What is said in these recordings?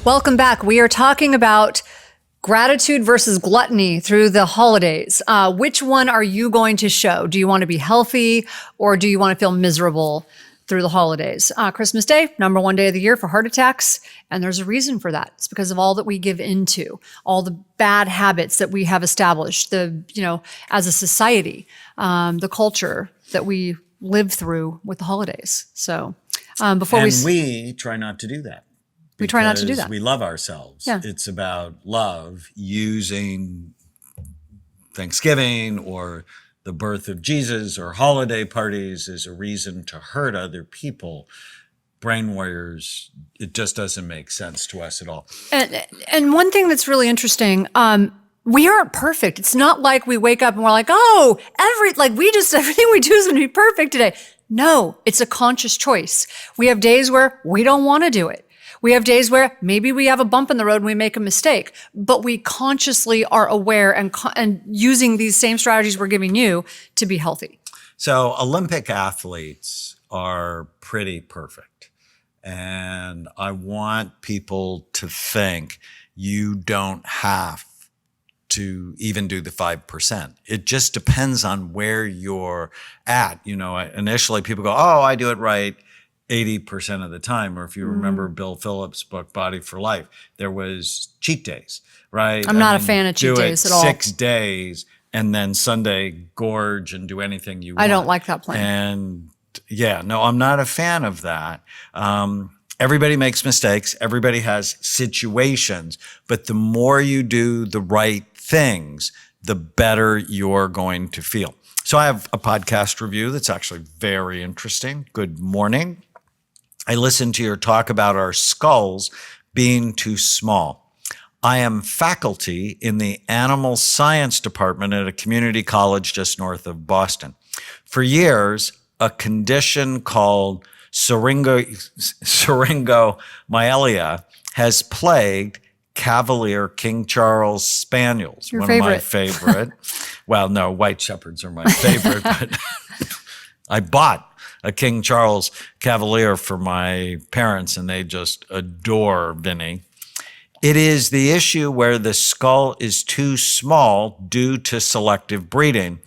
Welcome back. We are talking about gratitude versus gluttony through the holidays. Which one are you going to show? Do you want to be healthy or do you want to feel miserable through the holidays? Christmas Day, number one day of the year for heart attacks. And there's a reason for that. It's because of all that we give into, all the bad habits that we have established, as a society, the culture that we live through with the holidays. So we try not to do that. We try not to do that. We love ourselves. Yeah. It's about love, using Thanksgiving or the birth of Jesus or holiday parties as a reason to hurt other people. Brain warriors, it just doesn't make sense to us at all. And one thing that's really interesting, we aren't perfect. It's not like we wake up and we're like, everything we do is going to be perfect today. No, it's a conscious choice. We have days where we don't want to do it. We have days where maybe we have a bump in the road and we make a mistake, but we consciously are aware and using these same strategies we're giving you to be healthy. So Olympic athletes are pretty perfect. And I want people to think you don't have to even do the 5%. It just depends on where you're at. Initially people go, I do it right 80% of the time. Or if you remember Bill Phillips' book, Body for Life, there was cheat days, right? I'm not a fan of cheat days at all. 6 days and then Sunday gorge and do anything you want. I don't like that plan. And I'm not a fan of that. Everybody makes mistakes. Everybody has situations, but the more you do the right things, the better you're going to feel. So I have a podcast review that's actually very interesting. Good morning. I listened to your talk about our skulls being too small. I am faculty in the animal science department at a community college just north of Boston. For years, a condition called syringomyelia has plagued Cavalier King Charles Spaniels. Your one favorite. Of my favorite. Well, no, White Shepherds are my favorite, but I bought a King Charles Cavalier for my parents and they just adore Vinny. It is the issue where the skull is too small due to selective breeding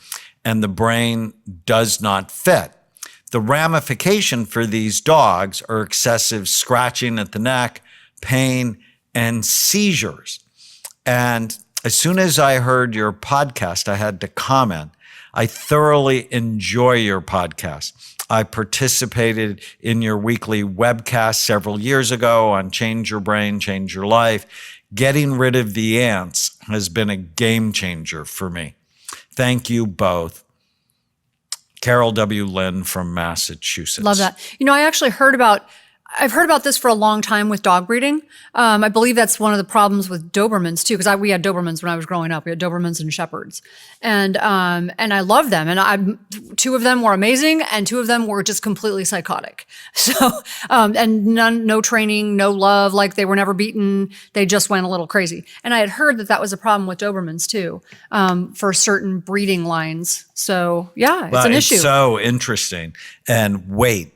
and the brain does not fit. The ramification for these dogs are excessive scratching at the neck, pain, and seizures. And as soon as I heard your podcast, I had to comment. I thoroughly enjoy your podcast. I participated in your weekly webcast several years ago on Change Your Brain, Change Your Life. Getting rid of the ants has been a game changer for me. Thank you both. Carol W. Lynn from Massachusetts. Love that. I've heard about this for a long time with dog breeding. I believe that's one of the problems with Dobermans too, because we had Dobermans when I was growing up. We had Dobermans and Shepherds, and I love them. And two of them were amazing, and two of them were just completely psychotic. So, and no training, no love, like they were never beaten. They just went a little crazy. And I had heard that was a problem with Dobermans too, for certain breeding lines. So it's an issue. It's so interesting. And when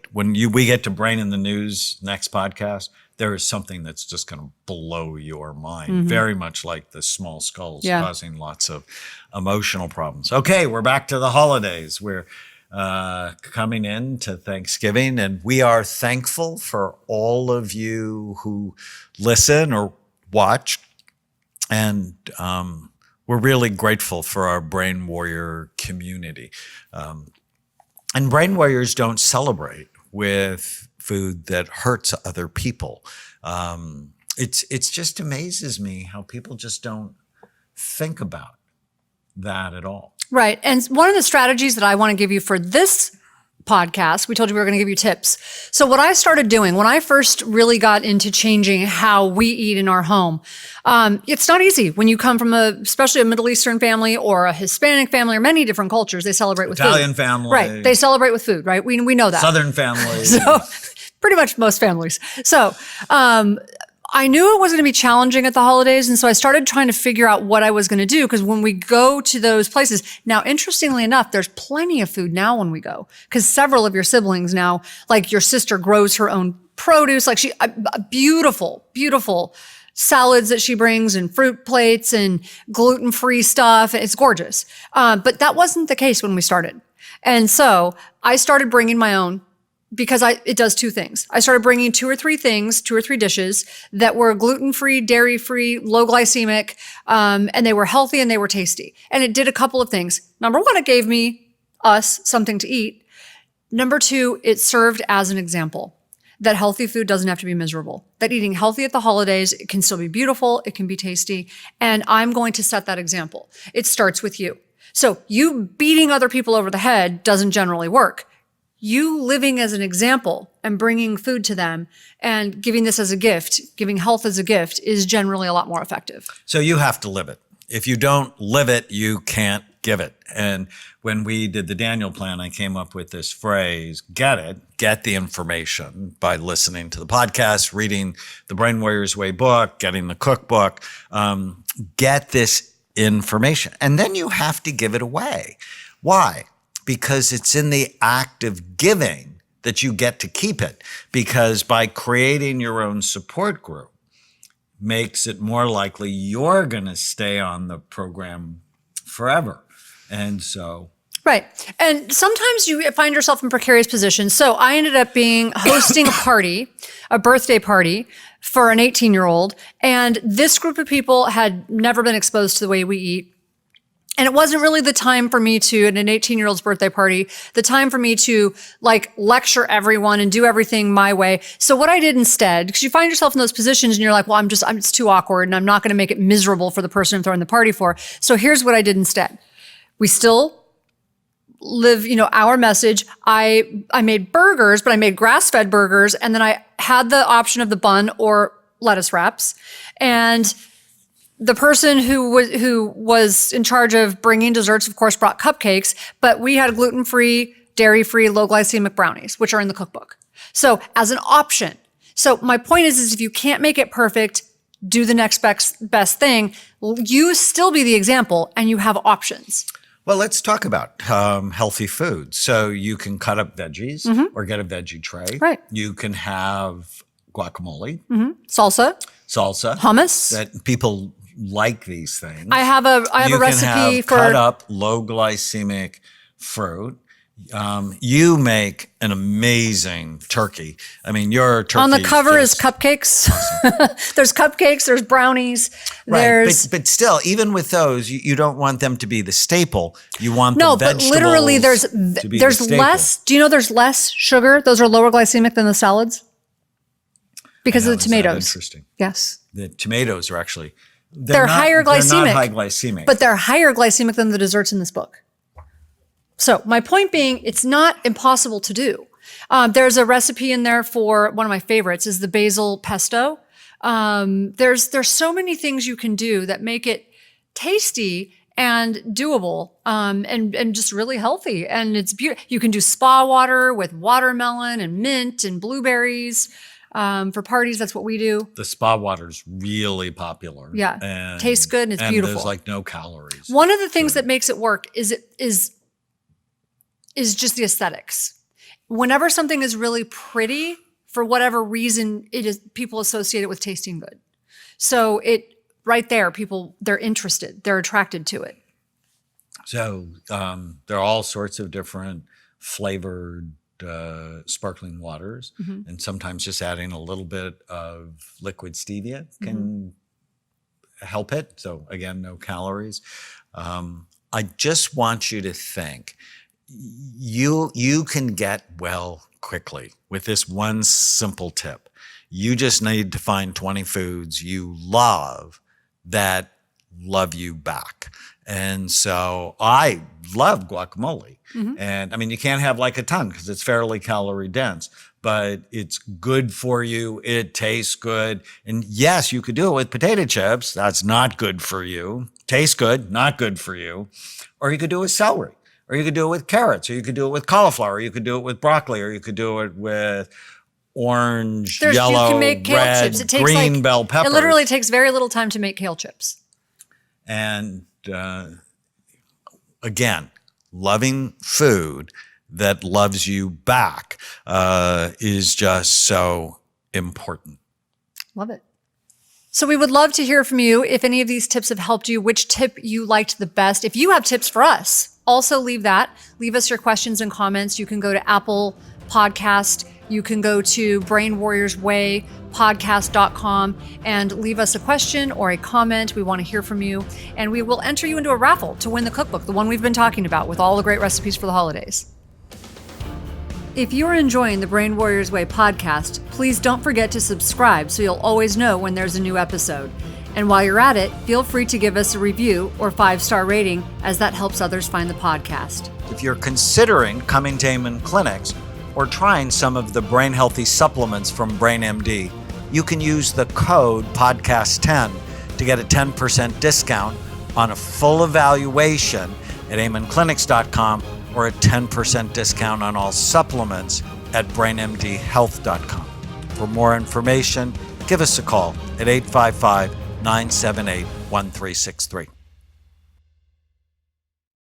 we get to Brain in the News next podcast, there is something that's just going to blow your mind. Very much like the small skulls causing lots of emotional problems. Okay, we're back to the holidays. We're coming into Thanksgiving, and we are thankful for all of you who listen or watch. And we're really grateful for our Brain Warrior community. And Brain Warriors don't celebrate with food that hurts other people. It's just amazes me how people just don't think about that at all. Right. And one of the strategies that I want to give you for this podcast, we told you we were going to give you tips. So what I started doing when I first really got into changing how we eat in our home, it's not easy when you come from especially a Middle Eastern family or a Hispanic family or many different cultures. They celebrate with Italian food. family. Right. They celebrate with food, right? We know that. Southern family. So pretty much most families. So, I knew it was going to be challenging at the holidays. And so I started trying to figure out what I was going to do. Because when we go to those places, now, interestingly enough, there's plenty of food now when we go. Because several of your siblings now, like your sister grows her own produce, like beautiful, beautiful salads that she brings and fruit plates and gluten-free stuff. It's gorgeous. But that wasn't the case when we started. And so I started bringing my own because it does two things. I started bringing two or three dishes that were gluten-free, dairy-free, low glycemic, and they were healthy and they were tasty. And it did a couple of things. Number one, it gave us something to eat. Number two, it served as an example that healthy food doesn't have to be miserable, that eating healthy at the holidays, it can still be beautiful, it can be tasty, and I'm going to set that example. It starts with you. So you beating other people over the head doesn't generally work. You living as an example and bringing food to them and giving this as a gift, giving health as a gift is generally a lot more effective. So you have to live it. If you don't live it, you can't give it. And when we did the Daniel plan, I came up with this phrase, get the information by listening to the podcast, reading the Brain Warriors Way book, getting the cookbook, get this information. And then you have to give it away. Why? Because it's in the act of giving that you get to keep it. Because by creating your own support group makes it more likely you're going to stay on the program forever. And so. Right. And sometimes you find yourself in precarious positions. So I ended up hosting a birthday party for an 18-year-old. And this group of people had never been exposed to the way we eat. And it wasn't really the time for me to, at an 18-year-old's birthday party, the time for me to lecture everyone and do everything my way. So what I did instead, because you find yourself in those positions and you're like, well, it's too awkward and I'm not going to make it miserable for the person I'm throwing the party for. So here's what I did instead. We still live, our message. I made burgers, but I made grass-fed burgers. And then I had the option of the bun or lettuce wraps. And the person who was in charge of bringing desserts, of course, brought cupcakes, but we had gluten-free, dairy-free, low glycemic brownies, which are in the cookbook. So as an option. So my point is if you can't make it perfect, do the next best thing. You still be the example and you have options. Well, let's talk about healthy food. So you can cut up veggies or get a veggie tray. Right. You can have guacamole. Salsa. Hummus. That people like these things. I have a recipe can have for cut up low glycemic fruit. You make an amazing turkey. I mean, your turkey on the cover is cupcakes. Awesome. There's cupcakes. There's brownies. Right, but still, even with those, you don't want them to be the staple. You want the vegetables. But literally, there's less. Do you know there's less sugar? Those are lower glycemic than the salads because of the tomatoes. Interesting. Yes, the tomatoes are actually they're higher glycemic. They're not high glycemic, but they're higher glycemic than the desserts in this book. So my point being, it's not impossible to do. There's a recipe in there for one of my favorites is the basil pesto. There's so many things you can do that make it tasty and doable, and just really healthy. And it's beautiful. You can do spa water with watermelon and mint and blueberries. For parties, that's what we do. The spa water's really popular. Yeah, and tastes good and it's beautiful. There's no calories. One of the things that makes it work is just the aesthetics. Whenever something is really pretty, for whatever reason, people associate it with tasting good. So right there, they're interested, they're attracted to it. So there are all sorts of different flavored sparkling waters, and sometimes just adding a little bit of liquid stevia can help it. So again, no calories. I just want you to think, you can get well quickly with this one simple tip. You just need to find 20 foods you love that love you back. And so I love guacamole. And I mean, you can't have a ton because it's fairly calorie dense, but it's good for you. It tastes good. And yes, you could do it with potato chips. That's not good for you. Tastes good, not good for you. Or you could do it with celery. Or you could do it with carrots, or you could do it with cauliflower, or you could do it with broccoli, or you could do it with orange, yellow, you can make kale red, chips. It takes green bell peppers. It literally takes very little time to make kale chips. And again, loving food that loves you back is just so important. Love it. So we would love to hear from you if any of these tips have helped you, which tip you liked the best. If you have tips for us, also leave that. Leave us your questions and comments. You can go to Apple Podcast. You can go to brainwarriorswaypodcast.com and leave us a question or a comment. We want to hear from you. And we will enter you into a raffle to win the cookbook, the one we've been talking about with all the great recipes for the holidays. If you're enjoying the Brain Warriors Way podcast, please don't forget to subscribe so you'll always know when there's a new episode. And while you're at it, feel free to give us a review or 5-star rating, as that helps others find the podcast. If you're considering coming to Amen Clinics or trying some of the brain healthy supplements from BrainMD, you can use the code podcast10 to get a 10% discount on a full evaluation at amenclinics.com or a 10% discount on all supplements at brainmdhealth.com. For more information, give us a call at 855-978-1363.